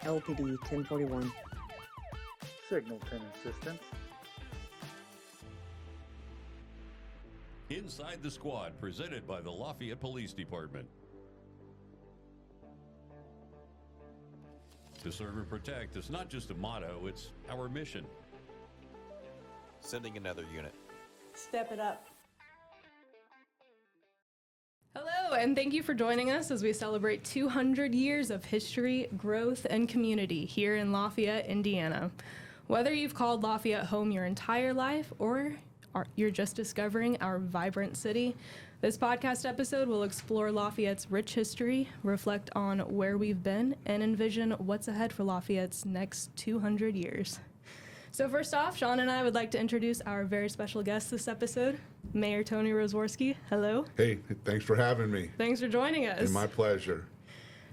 LPD 1041. Signal 10 assistance. Inside the Squad, presented by the Lafayette Police Department. To serve and protect is not just a motto, it's our mission. Sending another unit. Step it up. Hello, and thank you for joining us as we celebrate 200 years of history, growth, and community here in Lafayette, Indiana. Whether you've called Lafayette home your entire life or you're just discovering our vibrant city, this podcast episode will explore Lafayette's rich history, reflect on where we've been, and envision what's ahead for Lafayette's next 200 years. So first off, Sean and I would like to introduce our very special guest this episode, Mayor Tony Roswarski. Hello. Hey, thanks for having me. Thanks for joining us. And my pleasure.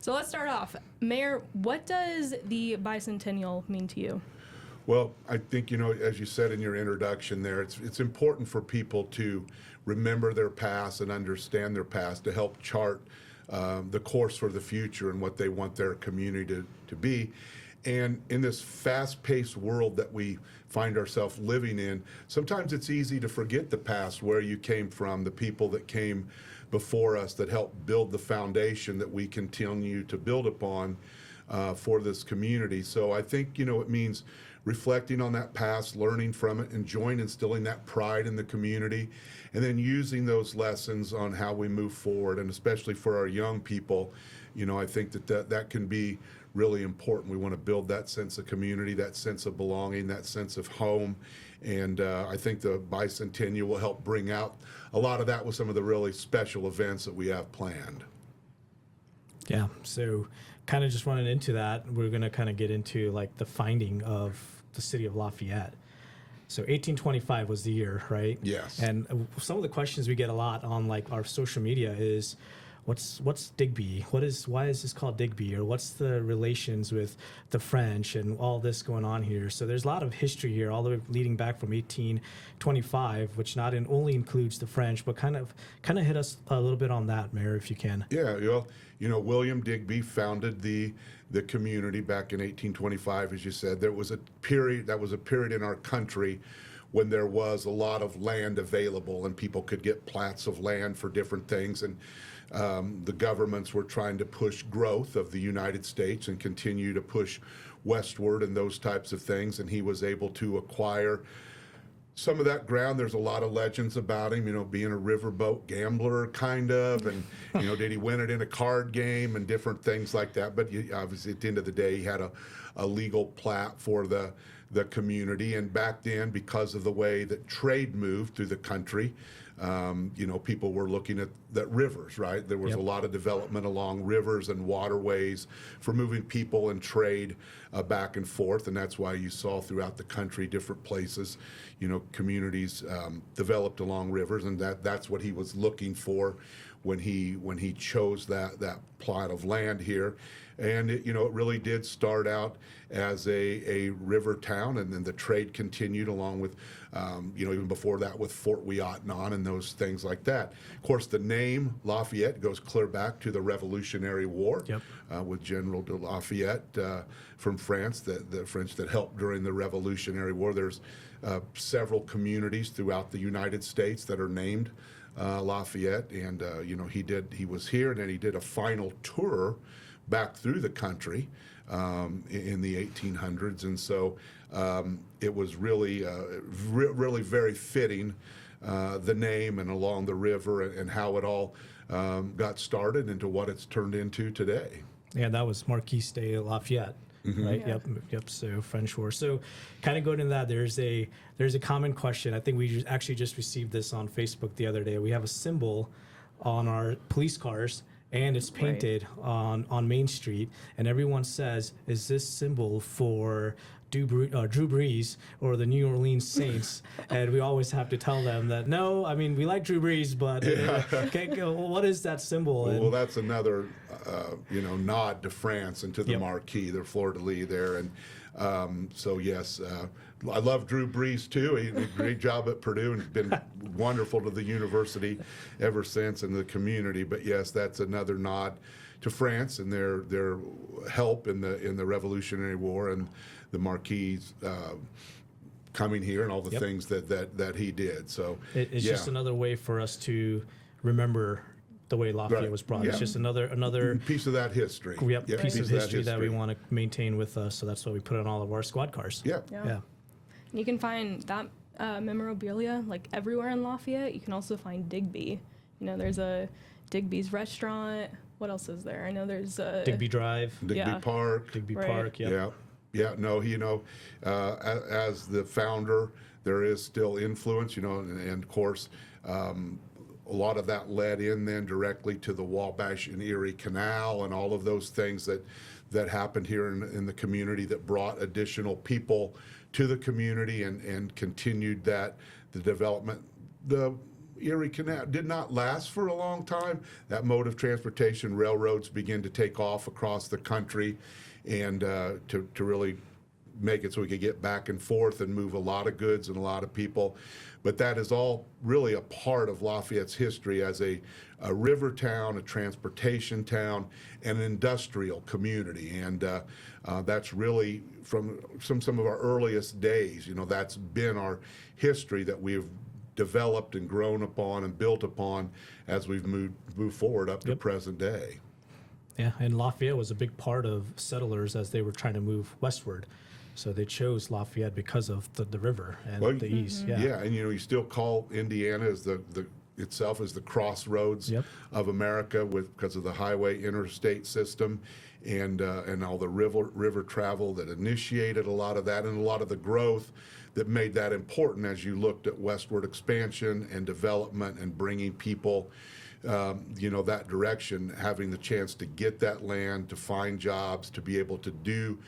So let's start off. Mayor, what does the Bicentennial mean to you? Well, I think, as you said in your introduction there, it's important for people to remember their past and understand their past to help chart the course for the future and what they want their community to be. And in this fast-paced world that we find ourselves living in, sometimes it's easy to forget the past, where you came from, the people that came before us that helped build the foundation that we continue to build upon for this community. So I think, it means reflecting on that past, learning from it, enjoying instilling that pride in the community, and then using those lessons on how we move forward. And especially for our young people, I think that can be really important. We want to build that sense of community, that sense of belonging, that sense of home. And I think the Bicentennial will help bring out a lot of that with some of the really special events that we have planned. Yeah, so kind of just running into that, we're going to kind of get into like the finding of the city of Lafayette. So 1825 was the year, right? Yes. And some of the questions we get a lot on like our social media is, what's Digby? Why is this called Digby? Or what's the relations with the French and all this going on here? So there's a lot of history here, all the way leading back from 1825, which not only includes the French, but kind of hit us a little bit on that, Mayor, if you can. Yeah, well, William Digby founded the community back in 1825, as you said. That was a period in our country when there was a lot of land available and people could get plats of land for different things. And the governments were trying to push growth of the United States and continue to push westward and those types of things. And he was able to acquire some of that ground. There's a lot of legends about him, being a riverboat gambler kind of, and, did he win it in a card game and different things like that. But obviously at the end of the day, he had a legal plat for the community. And back then, because of the way that trade moved through the country, people were looking at rivers, right? There was a lot of development along rivers and waterways for moving people and trade back and forth. And that's why you saw throughout the country, different places, communities developed along rivers. And that's what he was looking for when he chose that plot of land here. And it really did start out as a river town, and then the trade continued along with, even before that with Fort Ouiatenon and those things like that. Of course, the name Lafayette goes clear back to the Revolutionary War with General de Lafayette from France, the French that helped during the Revolutionary War. There's several communities throughout the United States that are named Lafayette, and he was here, and then he did a final tour back through the country in the 1800s, and so it was really very fitting, the name and along the river and how it all got started into what it's turned into today. Yeah, that was Marquis de Lafayette. Mm-hmm. Right. Yeah. Yep. So French War. So, kind of going into that, there's a common question. I think we actually just received this on Facebook the other day. We have a symbol on our police cars, and it's painted on Main Street, and everyone says, "Is this symbol for Drew Brees or the New Orleans Saints?" And we always have to tell them that no. I mean, we like Drew Brees, but what is that symbol? Well, that's another nod to France and to the Marquis, their fleur de lis there, and So yes, I love Drew Brees too. He did a great job at Purdue and been wonderful to the university ever since and the community. But yes, that's another nod to France and their help in the Revolutionary War and the Marquis coming here and all the things that he did. So It's just another way for us to remember the way Lafayette was brought. It's just another piece of that history. Piece of history that we want to maintain with us. So that's why we put on all of our squad cars. Yeah. You can find that memorabilia like everywhere in Lafayette. You can also find Digby. There's a Digby's restaurant. What else is there? I know there's a Digby Drive, Digby Park. Digby Right. Park. Yep. Yeah. No, as the founder, there is still influence, and of course, a lot of that led in then directly to the Wabash and Erie Canal and all of those things that happened here in the community that brought additional people to the community and continued the development. The Erie Canal did not last for a long time. That mode of transportation, railroads began to take off across the country and to really make it so we could get back and forth and move a lot of goods and a lot of people. But that is all really a part of Lafayette's history as a river town, a transportation town, and an industrial community. And that's really from some of our earliest days. That's been our history that we've developed and grown upon and built upon as we've moved forward up to present day. Yeah, and Lafayette was a big part of settlers as they were trying to move westward. So they chose Lafayette because of the river and the east. Yeah, and you still call Indiana as itself as the crossroads of America because of the highway interstate system and all the river travel that initiated a lot of that and a lot of the growth that made that important as you looked at westward expansion and development and bringing people that direction, having the chance to get that land, to find jobs, to be able to do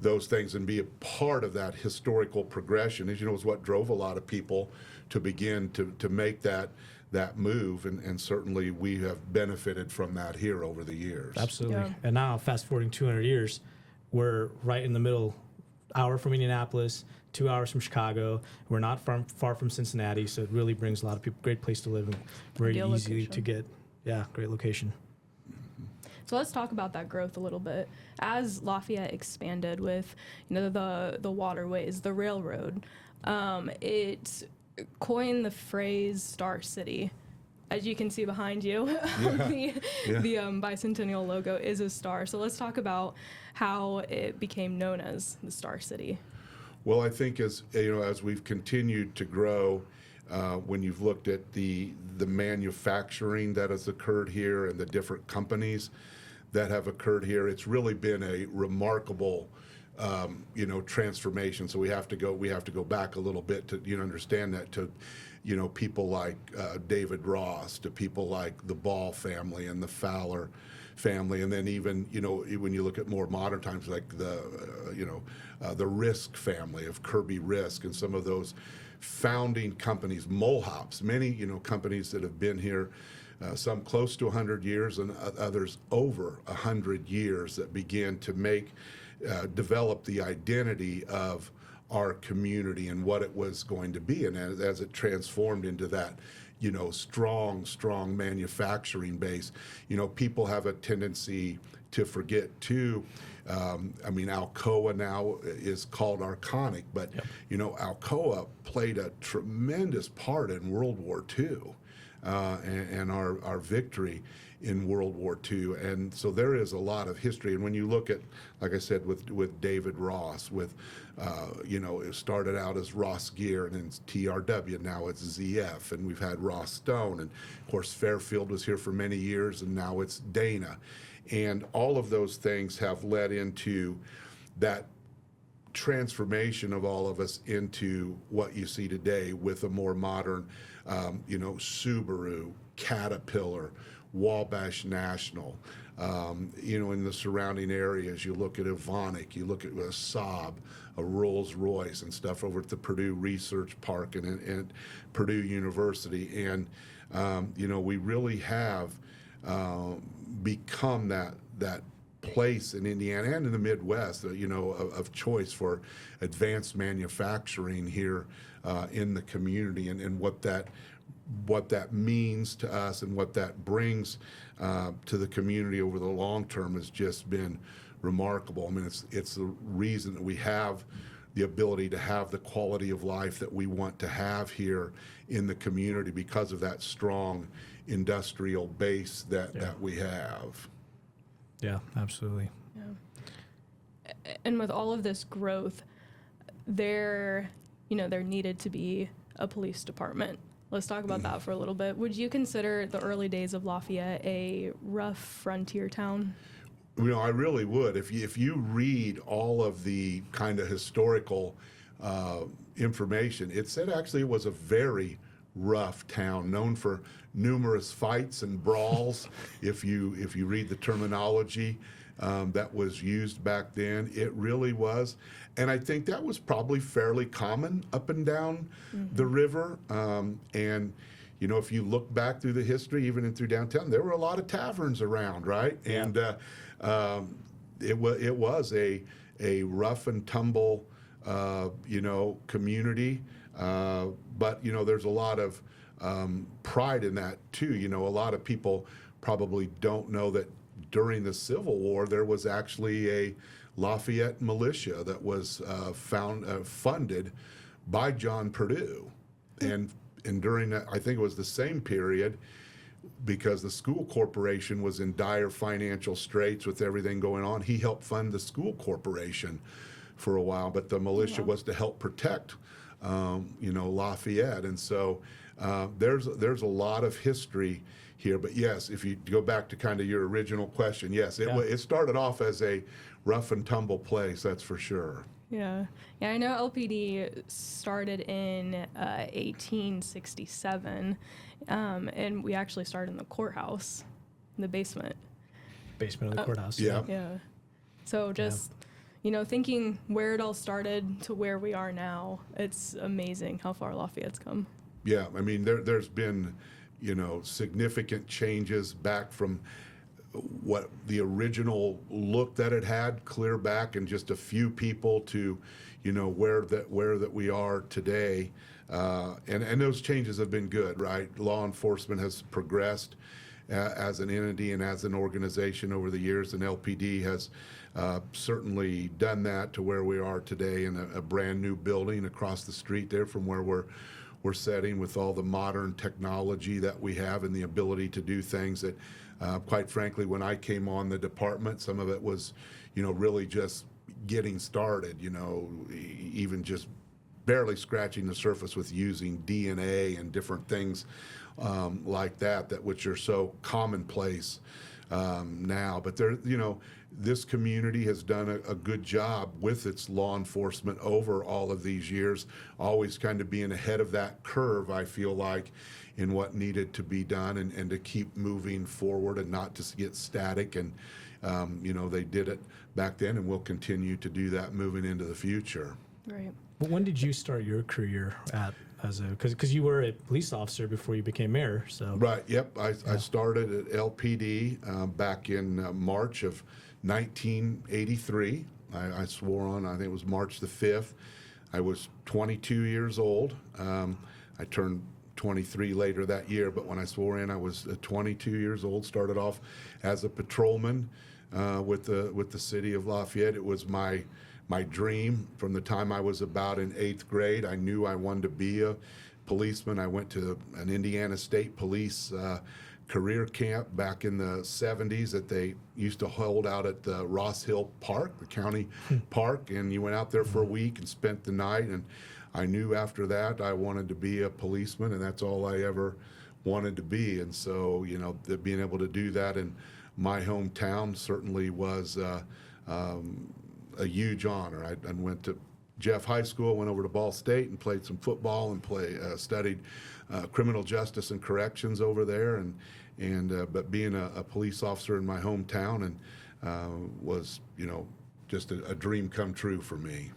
those things and be a part of that historical progression, as is what drove a lot of people to begin to make that move, and certainly we have benefited from that here over the years. Absolutely. Yeah. And now, fast forwarding 200 years, we're right in the middle, hour from Indianapolis, 2 hours from Chicago. We're not far from Cincinnati, so it really brings a lot of people. Great place to live and very easy to get. Yeah, great location. So let's talk about that growth a little bit. As Lafayette expanded with, the waterways, the railroad, it coined the phrase "Star City." As you can see behind you, the Bicentennial logo is a star. So let's talk about how it became known as the Star City. Well, I think as we've continued to grow, when you've looked at the manufacturing that has occurred here and the different companies that have occurred here, it's really been a remarkable transformation. So we have to go back a little bit to understand that, to people like David Ross, to people like the Ball family and the Fowler family, and then even when you look at more modern times, like the Risk family of Kirby Risk and some of those founding companies, Mohops, many companies that have been here, some close to 100 years and others over 100 years, that began to develop the identity of our community and what it was going to be, and as it transformed into that strong manufacturing base. People have a tendency to forget too. Alcoa now is called Arconic, but Alcoa played a tremendous part in World War II and our victory in World War II. And so there is a lot of history. And when you look at, like I said, with David Ross, it started out as Ross Gear and then it's TRW, now it's ZF, and we've had Ross Stone, and of course Fairfield was here for many years, and now it's Dana. And all of those things have led into that transformation of all of us into what you see today with a more modern, Subaru, Caterpillar, Wabash National, in the surrounding areas. You look at Evonik, you look at a Saab, a Rolls-Royce and stuff over at the Purdue Research Park and Purdue University. And, we really have become that place in Indiana and in the Midwest, of choice for advanced manufacturing here in the community, and what that means to us and what that brings to the community over the long term has just been remarkable. I mean, it's the reason that we have the ability to have the quality of life that we want to have here in the community because of that strong industrial base that we have. Yeah, absolutely. Yeah. And with all of this growth, there needed to be a police department. Let's talk about that for a little bit. Would you consider the early days of Lafayette a rough frontier town? I really would. If you read all of the kind of historical information, it said actually it was a very rough town, known for numerous fights and brawls. If you read the terminology that was used back then, it really was. And I think that was probably fairly common up and down the river. And if you look back through the history, even in through downtown, there were a lot of taverns around, right? Yeah. And it was a rough and tumble, community. But there's a lot of pride in that too. A lot of people probably don't know that during the Civil War there was actually a Lafayette militia that was funded by John Purdue, and during that, I think it was the same period, because the school corporation was in dire financial straits with everything going on. He helped fund the school corporation for a while, but the militia was to help protect, Lafayette. And so there's a lot of history here. But yes, if you go back to kind of your original question, yes, it started off as a rough and tumble place, that's for sure. Yeah, I know LPD started in 1867, and we actually started in the courthouse, in the basement. Basement of the courthouse. Yeah. Yeah. So just, thinking where it all started to where we are now, it's amazing how far Lafayette's come. Yeah, I mean, there's been, significant changes back from what the original look that it had, clear back, and just a few people to, where that we are today, and those changes have been good, right? Law enforcement has progressed as an entity and as an organization over the years, and LPD has certainly done that to where we are today in a brand new building across the street there from where we're setting, with all the modern technology that we have and the ability to do things that, quite frankly, when I came on the department, some of it was, really just getting started, even just barely scratching the surface with using DNA and different things like that, which are so commonplace now. But this community has done a good job with its law enforcement over all of these years, always kind of being ahead of that curve, I feel like, in what needed to be done, and to keep moving forward and not just get static. And they did it back then and will continue to do that moving into the future. Right. But when did you start your career because you were a police officer before you became mayor, so. Right, yep. I started at LPD back in March of 1983. I swore on, I think it was March the 5th. I was 22 years old. I turned 23 later that year, but when I swore in, I was 22 years old. Started off as a patrolman with the city of Lafayette. It was my dream from the time I was about in 8th grade. I knew I wanted to be a policeman. I went to an Indiana State Police career camp back in the 70s that they used to hold out at the Ross Hill Park, the county park, and you went out there for a week and spent the night. And I knew after that I wanted to be a policeman, and that's all I ever wanted to be. And so, being able to do that in my hometown certainly was a huge honor. I went to Jeff High School, went over to Ball State and played some football and studied criminal justice and corrections over there. But being a police officer in my hometown was, just a dream come true for me.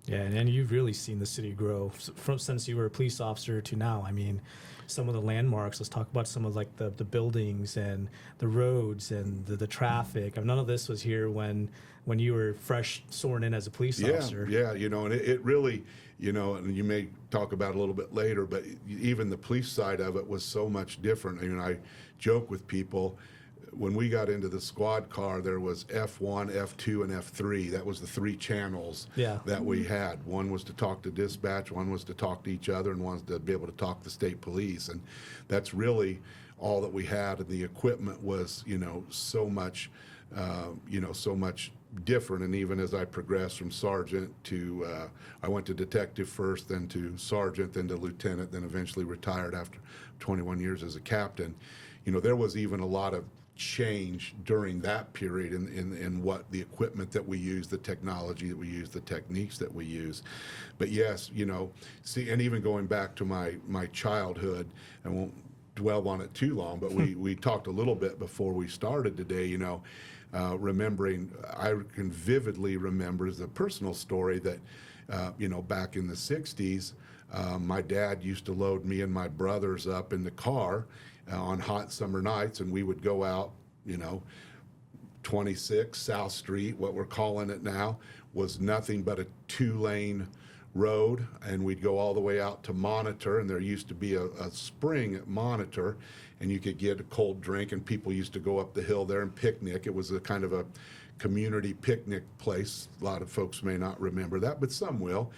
Yeah, and you've really seen the city grow from since you were a police officer to now. I mean, some of the landmarks. Let's talk about some of like the buildings and the roads and the traffic. None of this was here when you were fresh sworn in as a police officer. Yeah, and it really, and you may talk about it a little bit later, but even the police side of it was so much different. I mean, I joke with people, when we got into the squad car, there was F1, F2, and F3. That was the 3 channels that we had. One was to talk to dispatch, one was to talk to each other, and one was to be able to talk to state police. And that's really all that we had. And the equipment was, so much, so much different. And even as I progressed from sergeant to, I went to detective first, then to sergeant, then to lieutenant, then eventually retired after 21 years as a captain. There was even a lot of change during that period in what the equipment that we use, the technology that we use, the techniques that we use. But yes, see, and even going back to my childhood, I won't dwell on it too long, but we talked a little bit before we started today, remembering, I can vividly remember as a personal story that, back in the 60s, my dad used to load me and my brothers up in the car on hot summer nights, and we would go out, 26 South Street, what we're calling it now, was nothing but a 2-lane road, and we'd go all the way out to Monitor, and there used to be a spring at Monitor, and you could get a cold drink, and people used to go up the hill there and picnic. It was a kind of a community picnic place. A lot of folks may not remember that, but some will.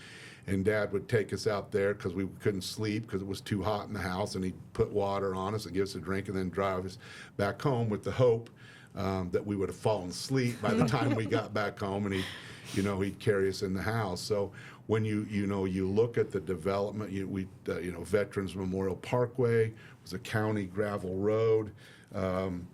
And Dad would take us out there because we couldn't sleep because it was too hot in the house, and he'd put water on us and give us a drink and then drive us back home with the hope that we would have fallen asleep by the time we got back home, and he'd carry us in the house. So when you look at the development, Veterans Memorial Parkway was a county gravel road. And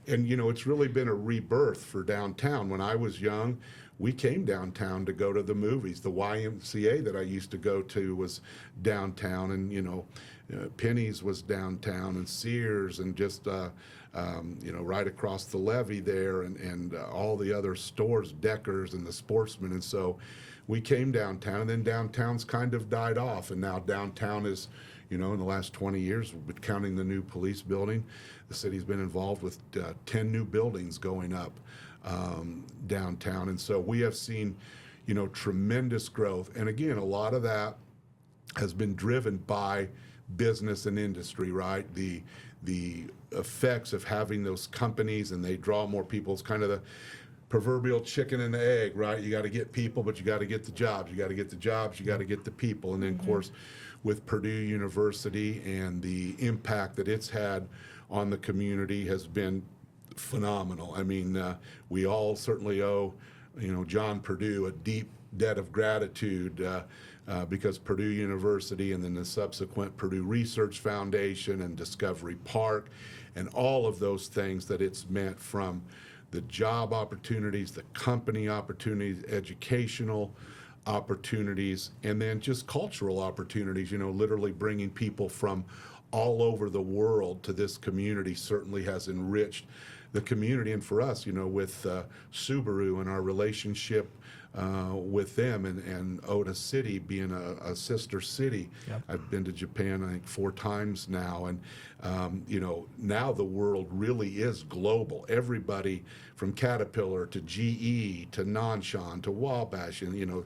it's really been a rebirth for downtown. When I was young, we came downtown to go to the movies. The YMCA that I used to go to was downtown, and Penny's was downtown, and Sears, and just right across the levee there, and all the other stores, Deckers and the Sportsman. And so we came downtown, and then downtown's kind of died off, and now downtown is, in the last 20 years, counting the new police building, the city's been involved with 10 new buildings going up downtown. And so we have seen, tremendous growth. And again, a lot of that has been driven by business and industry, right? The effects of having those companies, and they draw more people. It's kind of the proverbial chicken and the egg, right? You got to get people, but you got to get the jobs. You got to get the jobs, you got to get the people. And then, of course, with Purdue University and the impact that it's had on the community has been phenomenal. I mean, we all certainly owe, John Purdue a deep debt of gratitude because Purdue University, and then the subsequent Purdue Research Foundation and Discovery Park, and all of those things that it's meant, from the job opportunities, the company opportunities, educational opportunities, and then just cultural opportunities, literally bringing people from all over the world to this community certainly has enriched the community. And for us, with Subaru and our relationship with them, and Oda City being a sister city. Yep. I've been to Japan, I think, 4 times now. And, now the world really is global. Everybody from Caterpillar to GE to Nanshan to Wabash, and,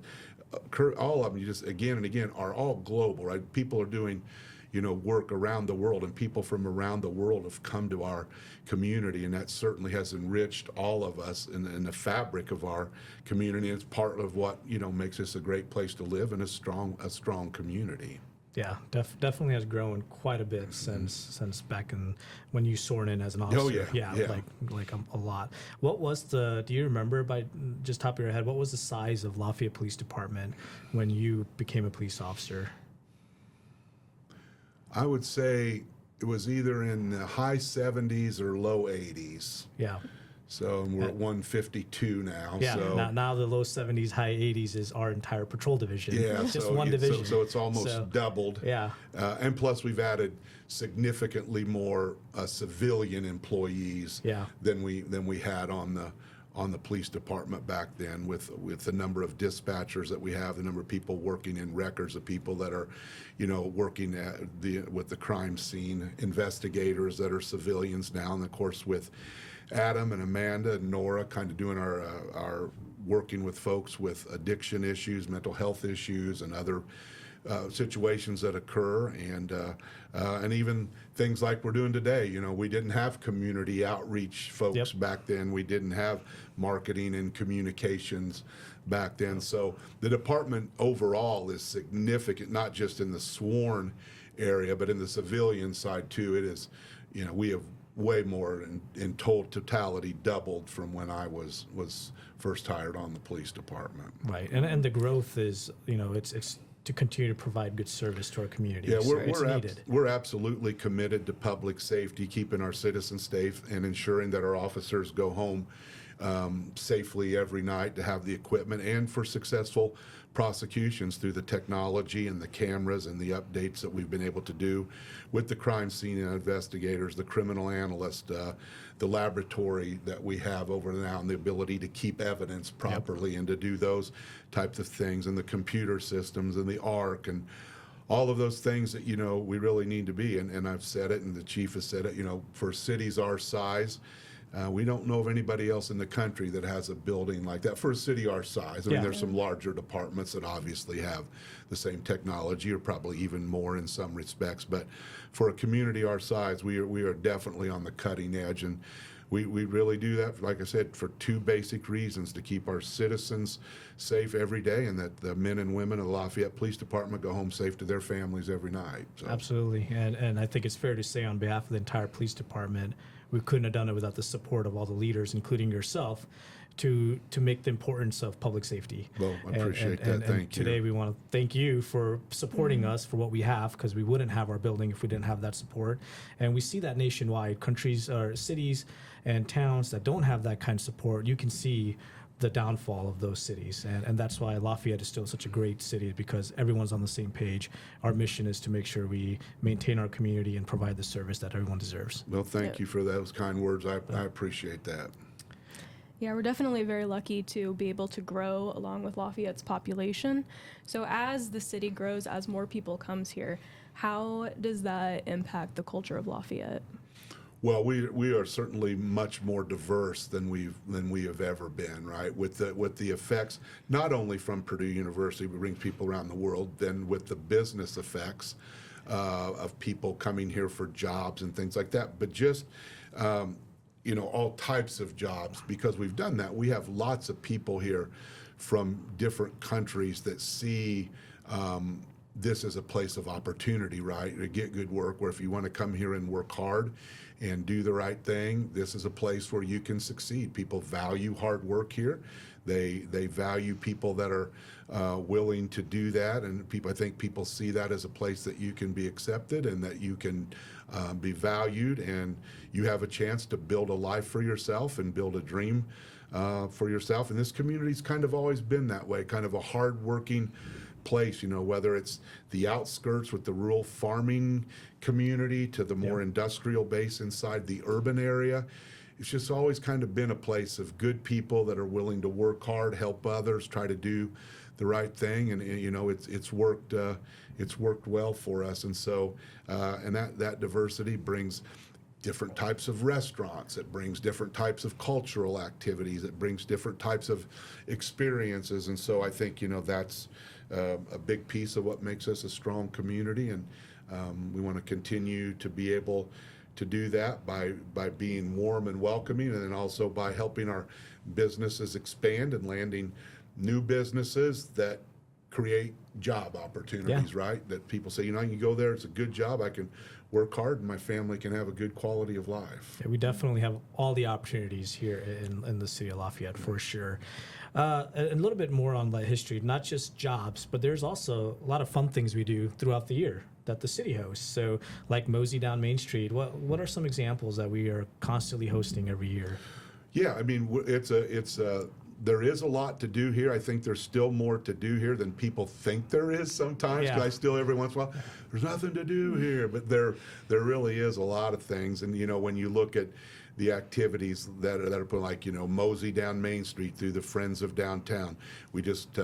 all of them, just again and again, are all global, right? People are doing work around the world, and people from around the world have come to our community, and that certainly has enriched all of us in the fabric of our community. It's part of what makes us a great place to live and a strong community. Yeah, definitely has grown quite a bit since back in when you sworn in as an officer. Oh yeah. Like a lot. What was do you remember, by just top of your head, what was the size of Lafayette Police Department when you became a police officer? I would say it was either in the high 70s or low 80s. Yeah. So we're at 152 now. Yeah. So now the low 70s, high 80s is our entire patrol division. Yeah. Just one division. So it's almost doubled. Yeah. And plus we've added significantly more civilian employees. Yeah. than we had on on the police department back then with the number of dispatchers that we have, the number of people working in records, the people that are, working with the crime scene, investigators that are civilians now, and of course with Adam and Amanda and Nora kind of doing our working with folks with addiction issues, mental health issues, and other situations that occur, and even things like we're doing today. We didn't have community outreach folks back then. We didn't have marketing and communications back then. So the department overall is significant, not just in the sworn area, but in the civilian side too. It is, we have way more in totality doubled from when I was first hired on the police department. Right, and the growth is, it's to continue to provide good service to our community. Yeah, so it's needed. We're absolutely committed to public safety, keeping our citizens safe, and ensuring that our officers go home safely every night, to have the equipment, and for successful prosecutions through the technology and the cameras and the updates that we've been able to do with the crime scene investigators, the criminal analyst, the laboratory that we have over now, and the ability to keep evidence properly and to do those types of things, and the computer systems and the ARC and all of those things that, we really need to be. And I've said it, and the chief has said it, for cities our size, we don't know of anybody else in the country that has a building like that for a city our size. I mean, there's some larger departments that obviously have the same technology, or probably even more in some respects. But for a community our size, we are definitely on the cutting edge. And we really do that, like I said, for two basic reasons: to keep our citizens safe every day, and that the men and women of the Lafayette Police Department go home safe to their families every night. So. Absolutely. And I think it's fair to say, on behalf of the entire police department, we couldn't have done it without the support of all the leaders, including yourself, to make the importance of public safety. Well, I appreciate that. Thank you. Today we want to thank you for supporting us for what we have, because we wouldn't have our building if we didn't have that support. And we see that nationwide. Countries or cities and towns that don't have that kind of support, you can see the downfall of those cities. And that's why Lafayette is still such a great city, because everyone's on the same page. Our mission is to make sure we maintain our community and provide the service that everyone deserves. Well, thank you for those kind words. I appreciate that. Yeah, we're definitely very lucky to be able to grow along with Lafayette's population. So as the city grows, as more people comes here, how does that impact the culture of Lafayette? Well, we are certainly much more diverse than we have ever been, right? With the effects not only from Purdue University, we bring people around the world, then with the business effects of people coming here for jobs and things like that, but just all types of jobs. Because we've done that, we have lots of people here from different countries that see this is a place of opportunity, right? To get good work, where if you want to come here and work hard and do the right thing, this is a place where you can succeed. People value hard work here. They value people that are willing to do that, and I think people see that as a place that you can be accepted and that you can be valued, and you have a chance to build a life for yourself and build a dream for yourself. And this community's kind of always been that way, kind of a hard-working place, whether it's the outskirts with the rural farming community to the more industrial base inside the urban area. It's just always kind of been a place of good people that are willing to work hard, help others, try to do the right thing, and it's worked well for us. And so and that diversity brings different types of restaurants. It brings different types of cultural activities. It brings different types of experiences. And so I think that's a big piece of what makes us a strong community, and we want to continue to be able to do that by being warm and welcoming, and then also by helping our businesses expand and landing new businesses that create job opportunities, right? That people say, I can go there, it's a good job, I can work hard, and my family can have a good quality of life. Yeah, we definitely have all the opportunities here in the city of Lafayette, for sure. A little bit more on the history, not just jobs, but there's also a lot of fun things we do throughout the year that the city hosts. So like Mosey Down Main Street, what are some examples that we are constantly hosting every year? Yeah, I mean, there is a lot to do here. I think there's still more to do here than people think there is sometimes. Yeah. I still, every once in a while, there's nothing to do here, but there really is a lot of things. And when you look at the activities that are put, like, mosey down Main Street through the Friends of Downtown. We just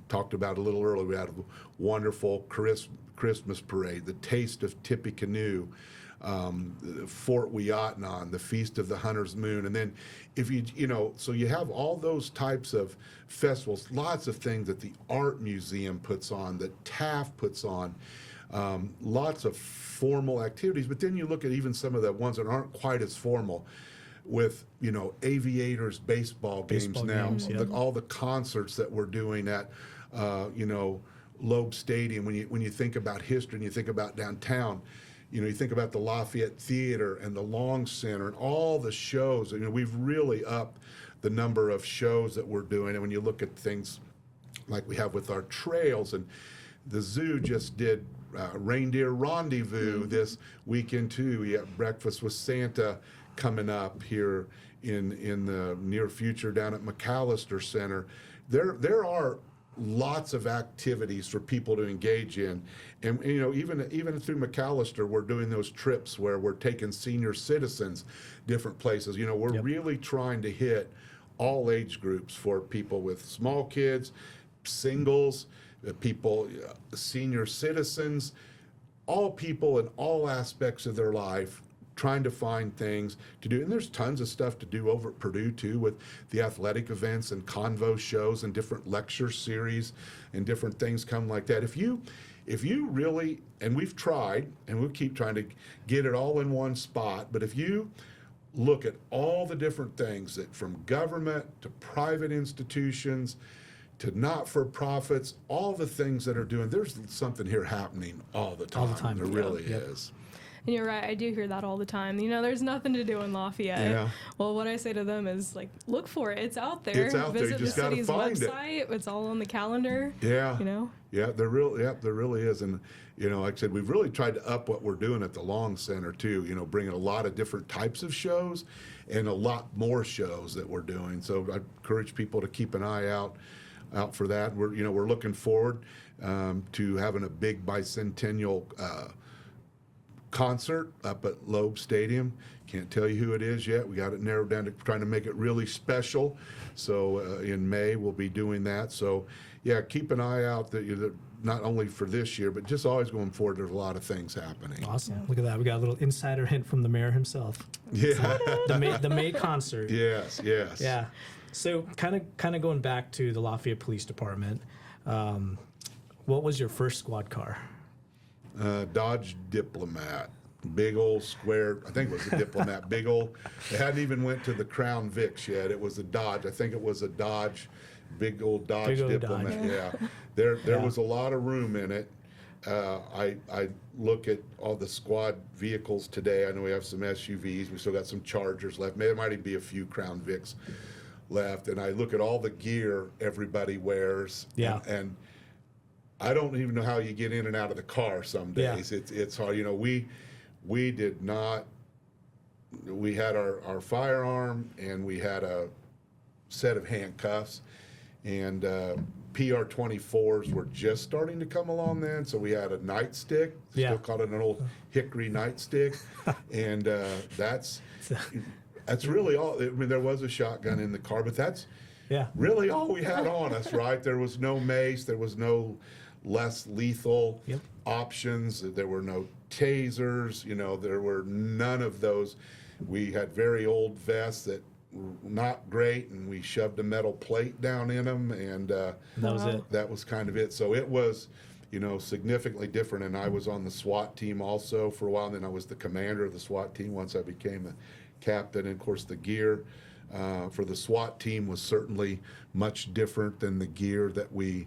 talked about a little earlier. We had a wonderful Christmas parade, the Taste of Tippecanoe, Fort Weotnon, the Feast of the Hunter's Moon. And then if so you have all those types of festivals, lots of things that the Art Museum puts on, that TAF puts on, lots of formal activities. But then you look at even some of the ones that aren't quite as formal, with Aviators baseball games now, all the concerts that we're doing at Loeb Stadium. When you think about history and you think about downtown, you think about the Lafayette Theater and the Long Center and all the shows. We've really upped the number of shows that we're doing. And when you look at things like we have with our trails, and the zoo just did Reindeer Rendezvous this weekend too. We have Breakfast with Santa coming up here in the near future down at McAllister Center. There are lots of activities for people to engage in, and even through McAllister, we're doing those trips where we're taking senior citizens different places. We're really trying to hit all age groups, for people with small kids, singles, people, senior citizens, all people in all aspects of their life, trying to find things to do. And there's tons of stuff to do over at Purdue too, with the athletic events and convo shows and different lecture series and different things come like that. If you really, and we've tried and we'll keep trying to get it all in one spot, but if you look at all the different things, that from government to private institutions to not-for-profits, all the things that are doing, there's something here happening all the time. All the time. There really is. And you're right, I do hear that all the time. There's nothing to do in Lafayette. Yeah. Well, what I say to them is, look for it. It's out there. It's out there. Visit You just the gotta city's find it. website. It's all on the calendar. Yeah. Yeah, there really is. And, like I said, we've really tried to up what we're doing at the Long Center too, bringing a lot of different types of shows and a lot more shows that we're doing. So I encourage people to keep an eye out for that. We're looking forward to having a big Bicentennial concert up at Loeb Stadium. Can't tell you who it is yet. We got it narrowed down to trying to make it really special. So in May we'll be doing that. So yeah, keep an eye out that not only for this year, but just always going forward. There's a lot of things happening. Awesome. Look at that. We got a little insider hint from the mayor himself. Yeah. The May concert. Yes. Yeah. So kind of going back to the Lafayette Police Department, what was your first squad car? Dodge Diplomat, big old square. I think it was a Diplomat, big old. It hadn't even went to the Crown Vics yet. It was a Dodge. I think it was a Dodge, big old Dodge Diplomat. Dodge. Yeah, there was a lot of room in it. I look at all the squad vehicles today. I know we have some SUVs. We still got some Chargers left. There might even be a few Crown Vics left. And I look at all the gear everybody wears. Yeah. And I don't even know how you get in and out of the car some days. Yeah. It's hard. We did not. We had our firearm and we had a set of handcuffs, and PR-24s were just starting to come along then. So we had a nightstick. Still called it an old hickory nightstick, and that's really all. I mean, there was a shotgun in the car, but that's really all we had on us. Right? There was no mace. There was no less lethal options. There were no tasers. There were none of those. We had very old vests that were not great, and we shoved a metal plate down in them, and that was it. That was kind of it. So it was, significantly different. And I was on the SWAT team also for a while. And then I was the commander of the SWAT team once I became the captain. And of course, the gear for the SWAT team was certainly much different than the gear that we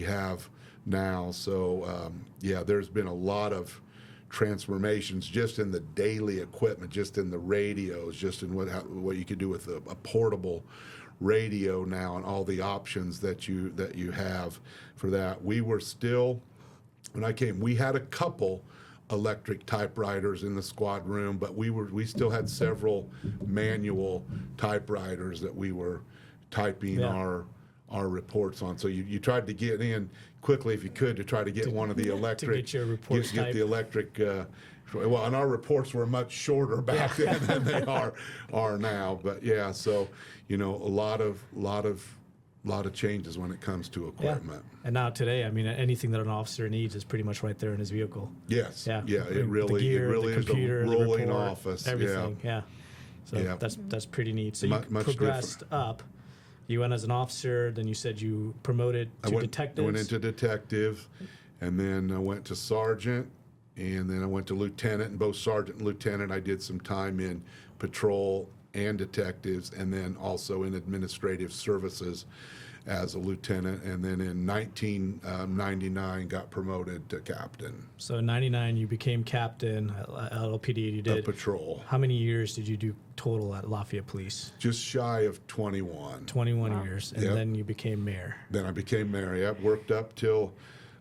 have now. So there's been a lot of transformations just in the daily equipment, just in the radios, just in what you could do with a portable radio now, and all the options that you have for that. We were still, when I came, we had a couple electric typewriters in the squad room, but we still had several manual typewriters that we were typing our reports on. So you tried to get in quickly if you could to try to get one of the electric, to get your reports get the electric Well, and our reports were much shorter back then than they are now. But yeah, so a lot of changes when it comes to equipment. And now today, I mean, anything that an officer needs is pretty much right there in his vehicle. Yes. Yeah. It really, the gear, it really the computer, is a rolling the report, office. everything. Yeah. So Yeah. that's pretty neat. So you Much progressed up. You went as an officer, then you said you promoted to detectives. I went into detective, and then I went to sergeant, and then I went to lieutenant. And both sergeant and lieutenant, I did some time in patrol and detectives, and then also in administrative services as a lieutenant. And then in 1999, got promoted to captain So in 99, you became captain at LPD. You did of patrol. How many years did you do total at Lafayette Police? Just shy of 21. 21 years, and Yep. then you became mayor. Then I became mayor. Yep, worked up till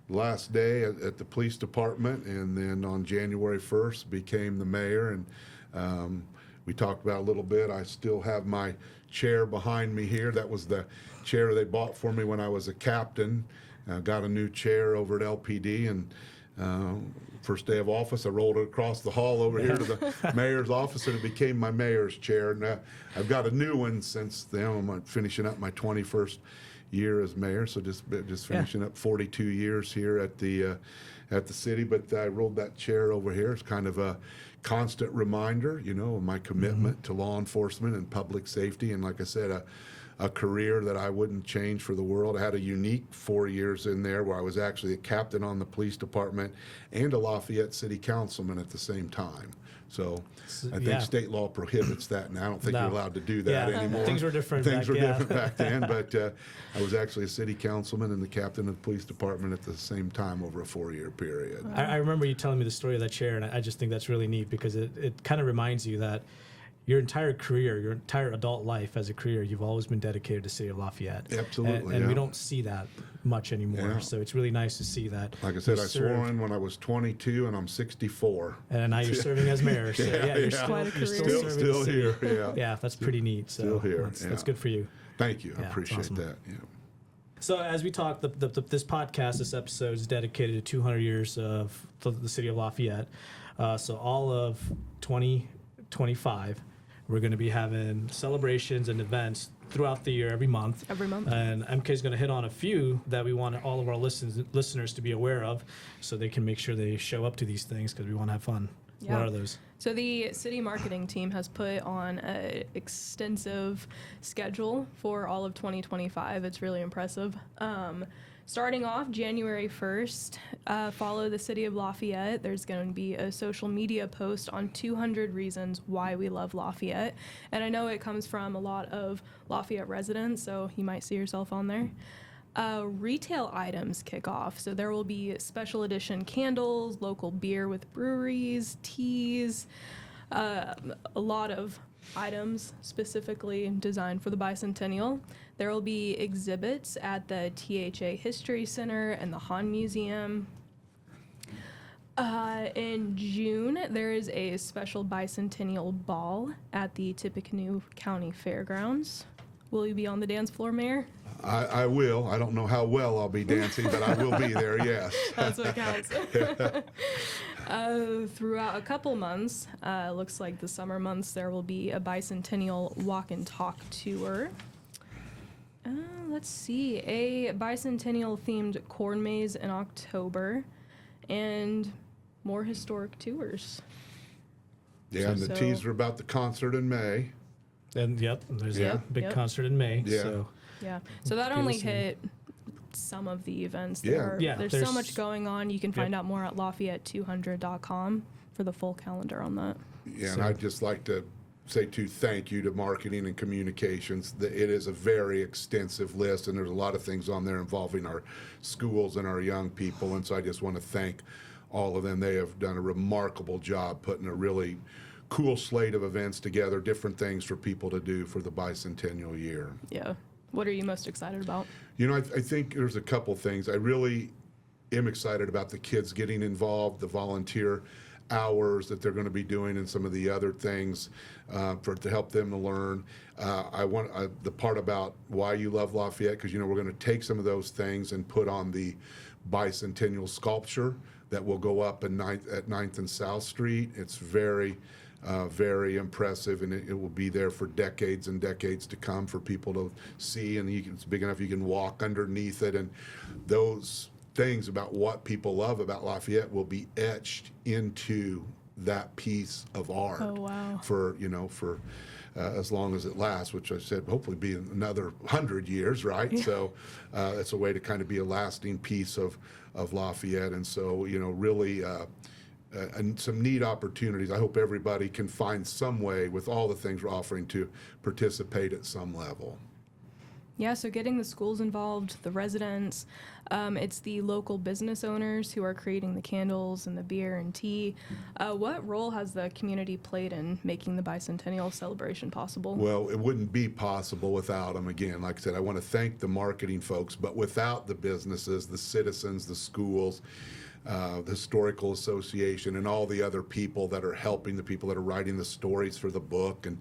last day at the police department, and then on January 1st became the mayor. And we talked about a little bit. I still have my chair behind me here. That was the chair they bought for me when I was a captain. Got a new chair over at LPD, and first day of office, I rolled it across the hall over here to the mayor's office, and it became my mayor's chair. And I've got a new one since then. I'm finishing up my 21st year as mayor, so just finishing up 42 years here at the city. But I rolled that chair over here. It's kind of a constant reminder, of my commitment to law enforcement and public safety. And like I said, a career that I wouldn't change for the world. I had a unique 4 years in there where I was actually a captain on the police department and a Lafayette city councilman at the same time. So I think state law prohibits that, and I don't think you're allowed to do that anymore. Things were different. Things were different back then, but I was actually a city councilman and the captain of the police department at the same time over a 4-year period. I remember you telling me the story of that chair, and I just think that's really neat because it kind of reminds you that your entire career, your entire adult life as a career, you've always been dedicated to the city of Lafayette. Absolutely, and we don't see that much anymore. Yeah. So it's really nice to see that. Like I said, you I swore in when I was 22, and I'm 64. And now you're serving as mayor. So you're Quite a still career. serving Still the city. here. Yeah. Yeah, that's pretty neat. So Still here, That's yeah. good for you. Thank you. I Yeah, appreciate awesome. that. Yeah. So as we talk, this podcast, this episode is dedicated to 200 years of the city of Lafayette. So all of 2025, we're going to be having celebrations and events throughout the year, every month. Every month. And MK is going to hit on a few that we want all of our listeners to be aware of, so they can make sure they show up to these things because we want to have fun. Yeah. What are those? So the city marketing team has put on an extensive schedule for all of 2025. It's really impressive. Starting off January 1st, follow the city of Lafayette. There's going to be a social media post on 200 reasons why we love Lafayette. And I know it comes from a lot of Lafayette residents, so you might see yourself on there. Retail items kick off. So there will be special edition candles, local beer with breweries, teas, a lot of items specifically designed for the Bicentennial. There will be exhibits at the THA History Center and the Han Museum. In June, there is a special Bicentennial ball at the Tippecanoe County Fairgrounds. Will you be on the dance floor, Mayor? I will. I don't know how well I'll be dancing, but I will be there, yes. That's what counts. Throughout a couple months, looks like the summer months, there will be a Bicentennial walk and talk tour. Let's see, a Bicentennial themed corn maze in October, and more historic tours. Yeah, and the So- teaser about the concert in May. And there's Yep, a big yep. concert in May. Yeah. So Yeah, so that Give only us some- hit some of the events. Yeah. Yeah, There's so there's- much going on. You can find out more at Lafayette200.com for the full calendar on that. Yeah, and I'd just like to say too, thank you to marketing and communications. It is a very extensive list, and there's a lot of things on there involving our schools and our young people. And so I just want to thank all of them. They have done a remarkable job putting a really cool slate of events together, different things for people to do for the Bicentennial year. Yeah. What are you most excited about? I think there's a couple things. I really am excited about the kids getting involved, the volunteer hours that they're going to be doing, and some of the other things to help them to learn. I want the part about why you love Lafayette, because we're going to take some of those things and put on the Bicentennial sculpture that will go up at 9th and South Street. It's very impressive, and it will be there for decades and decades to come for people to see. And it's big enough you can walk underneath it, and those things about what people love about Lafayette will be etched into that piece of art. Oh, wow. For as long as it lasts, which I said hopefully be another 100 years, right? Yeah. So it's a way to kind of be a lasting piece of Lafayette, and so really. And some neat opportunities. I hope everybody can find some way with all the things we're offering to participate at some level. Yeah, so getting the schools involved, the residents, it's the local business owners who are creating the candles and the beer and tea. What role has the community played in making the Bicentennial celebration possible? Well, it wouldn't be possible without them. Again, like I said, I want to thank the marketing folks, but without the businesses, the citizens, the schools, the Historical Association, and all the other people that are helping, the people that are writing the stories for the book, and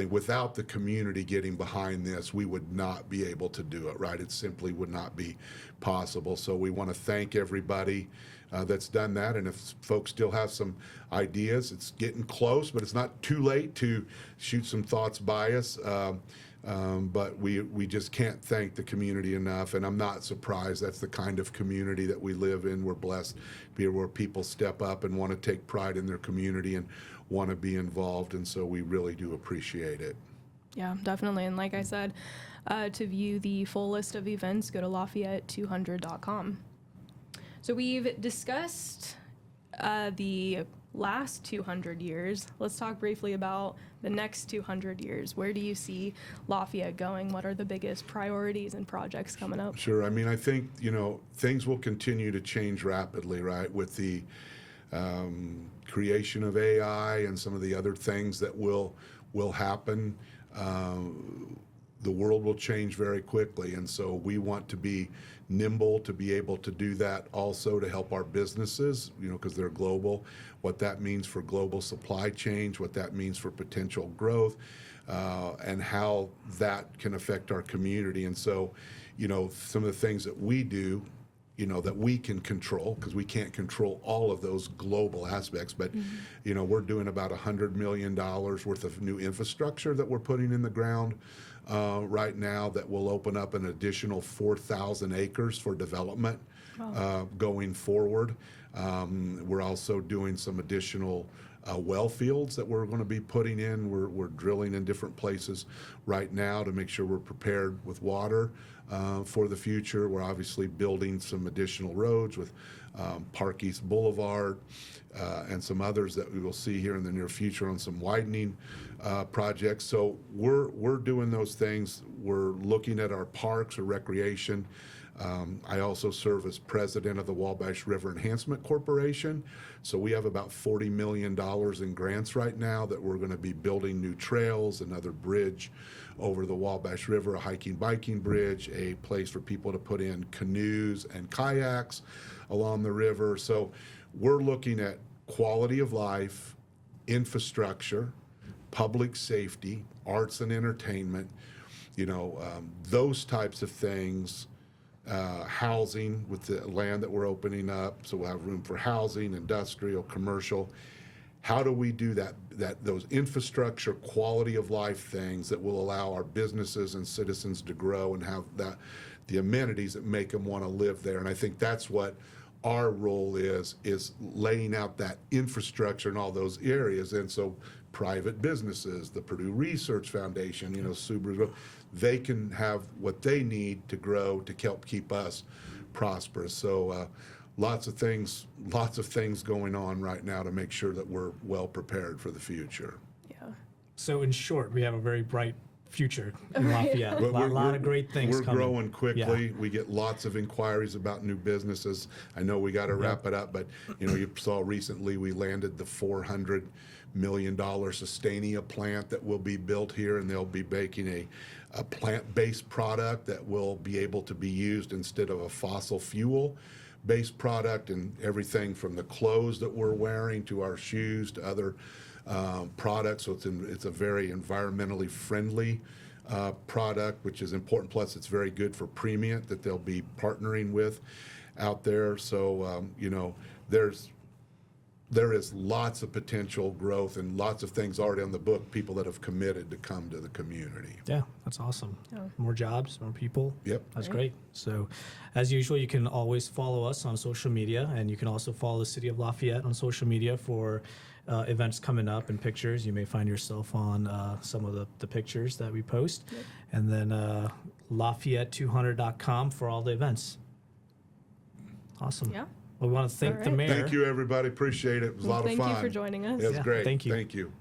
without the community getting behind this, we would not be able to do it, right? It simply would not be possible. So we want to thank everybody that's done that, and if folks still have some ideas, it's getting close, but it's not too late to shoot some thoughts by us. But we just can't thank the community enough, and I'm not surprised. That's the kind of community that we live in. We're blessed to be here where people step up and want to take pride in their community and want to be involved, and so we really do appreciate it. Yeah, definitely. And like I said, to view the full list of events, go to Lafayette200.com. So we've discussed the last 200 years. Let's talk briefly about the next 200 years. Where do you see Lafayette going? What are the biggest priorities and projects coming up? Sure. I mean, I think, things will continue to change rapidly, right, with the creation of AI and some of the other things that will happen. The world will change very quickly, and so we want to be nimble to be able to do that, also to help our businesses, because they're global, what that means for global supply chains, what that means for potential growth, and how that can affect our community. And so, some of the things that we do, that we can control, because we can't control all of those global aspects, but, we're doing about $100 million worth of new infrastructure that we're putting in the ground right now that will open up an additional 4,000 acres for development. Wow. Going forward. We're also doing some additional well fields that we're going to be putting in. We're drilling in different places right now to make sure we're prepared with water for the future. We're obviously building some additional roads with Park East Boulevard and some others that we will see here in the near future on some widening projects. So we're doing those things. We're looking at our parks or recreation. I also serve as president of the Wabash River Enhancement Corporation. So we have about $40 million in grants right now that we're going to be building new trails, another bridge over the Wabash River, a hiking biking bridge, a place for people to put in canoes and kayaks along the river. So we're looking at quality of life, infrastructure, public safety, arts and entertainment, those types of things. Housing with the land that we're opening up, so we'll have room for housing, industrial, commercial. How do we do that those infrastructure, quality of life things that will allow our businesses and citizens to grow and have the amenities that make them want to live there? And I think that's what our role is laying out that infrastructure in all those areas. And so private businesses, the Purdue Research Foundation, Subaru, they can have what they need to grow to help keep us prosperous. So lots of things going on right now to make sure that we're well prepared for the future. Yeah. So in short, we have a very bright future in Lafayette. A lot of great things coming. We're growing quickly. Yeah. We get lots of inquiries about new businesses. I know we got to wrap it up, but you saw recently we landed the $400 million Sustainia plant that will be built here, and they'll be making a plant-based product that will be able to be used instead of a fossil fuel-based product, and everything from the clothes that we're wearing to our shoes to other products. So it's a very environmentally friendly product, which is important. Plus, it's very good for Premium that they'll be partnering with. out there. So, you know, there is lots of potential growth and lots of things already on the book, people that have committed to come to the community. Yeah, that's awesome. Yeah. More jobs, more people. Yep. That's great. So, as usual, you can always follow us on social media, and you can also follow the City of Lafayette on social media for events coming up and pictures. You may find yourself on some of the pictures that we post. Yep. And then Lafayette200.com for all the events. Awesome. Yeah. Well, we want to thank All the right. mayor. Thank you, everybody. Appreciate it. It was a lot of fun. Thank you for joining us. It was Yeah, great. thank you. Thank you.